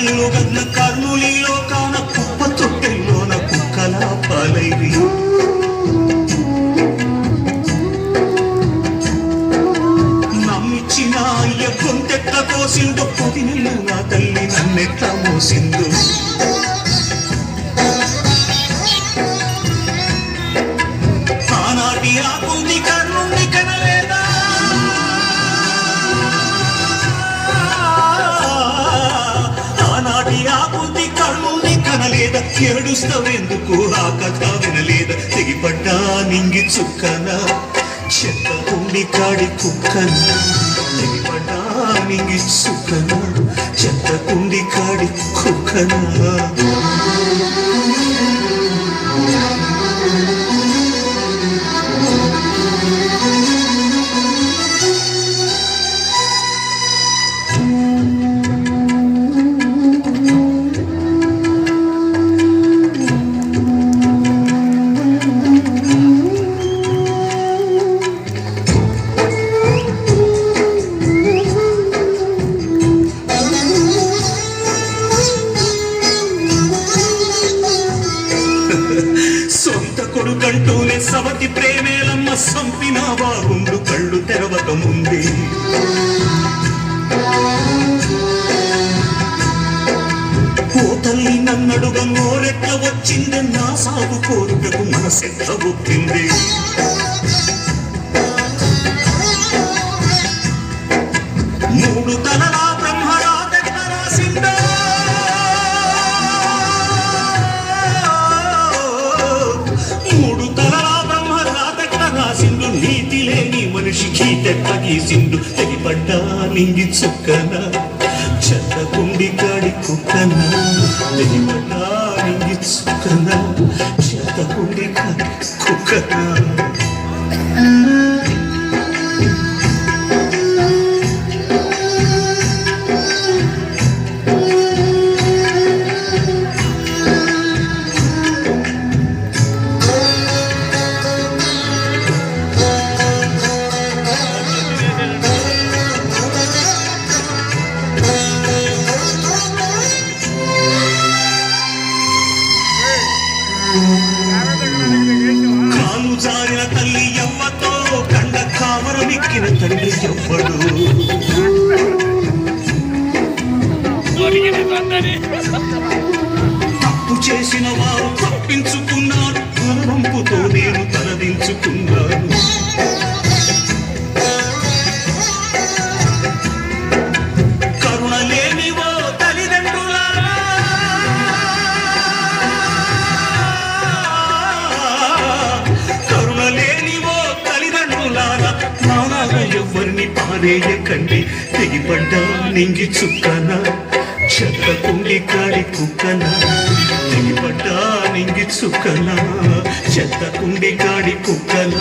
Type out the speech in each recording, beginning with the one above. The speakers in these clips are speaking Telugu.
కళ్ళు గన్న కర్ణులి లోకాన కుప్ప తొట్టెల్లోన కుక్కల పాలైవి నమ్మిచ్చిన అయ్య గొంతెట్ల కోసిందో 10 నెలలు నా తల్లి నన్నెట్లా మోసిందో ఆనాటి ఆకుంది కర్ణుని కనలేదా ఆనాటి ఆకుంది కర్ణుని కనలేదా ఏడుస్తావెందుకు ఆ కథ వినలేదా తెగిపడ్డా నింగి చుక్కన చెత్త కుండి కాడి కుక్కన తెగిపడ్డా నింగి చుక్కన చెత్త కుండి కాడి కుక్కన సొంత కొడుకంటూనే సవతి ప్రేమేలమ్మ సంపిన బాగుండు కళ్ళు తెరవక ముందే ఓ తల్లి నన్నడుగా నోరెట్ల వచ్చిందే నా సాగు కోరుటకు మనసెట్ల ఒప్పింది మూడు తలలా బ్రహ్మరాతెట్ల రాసిందా నీతి లేని మనిషి గీతెట్ల గీసిండు తెగిపడ్డా నింగి చుక్కన చెత్త కుండి కాడి కుక్కన తెగిపడ్డా నింగి చుక్కన చెత్త కుండి కాడి కుక్కన కాలు జారిన తల్లి ఎవ్వతో కండ కావరమిక్కిన తండ్రి ఎవ్వడు తప్పు చేసిన వారు తప్పించుకున్నారు గుణవంపుతో నేను తలదించుకున్నాను కరుణ లేనివో తల్లిదండ్రులా ఎవ్వరిని పారేయకండి తెగిపడ్డా నింగి చుక్కన చెత్త కుండి కాడి కుక్కన తెగిపడ్డా నింగి చుక్కన చెత్త కుండి కాడి కుక్కన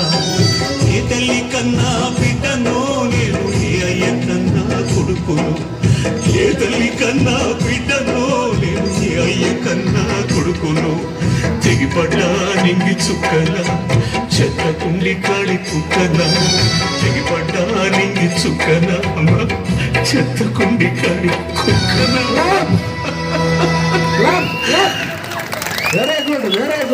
ఏ తల్లి కన్నా బిడ్డనో నేను ఏ అయ్య కన్నా కొడుకును ఏ తల్లి కన్నా బిడ్డనో నేను ఏ అయ్య కన్నా కొడుకును తెగిపడ్డా నింగి చుక్కన చెత్త కుండి కాడి కుక్కన తెగిపడ్డా నింగి చుక్కన చెత్త కుండి కాడి కుక్కన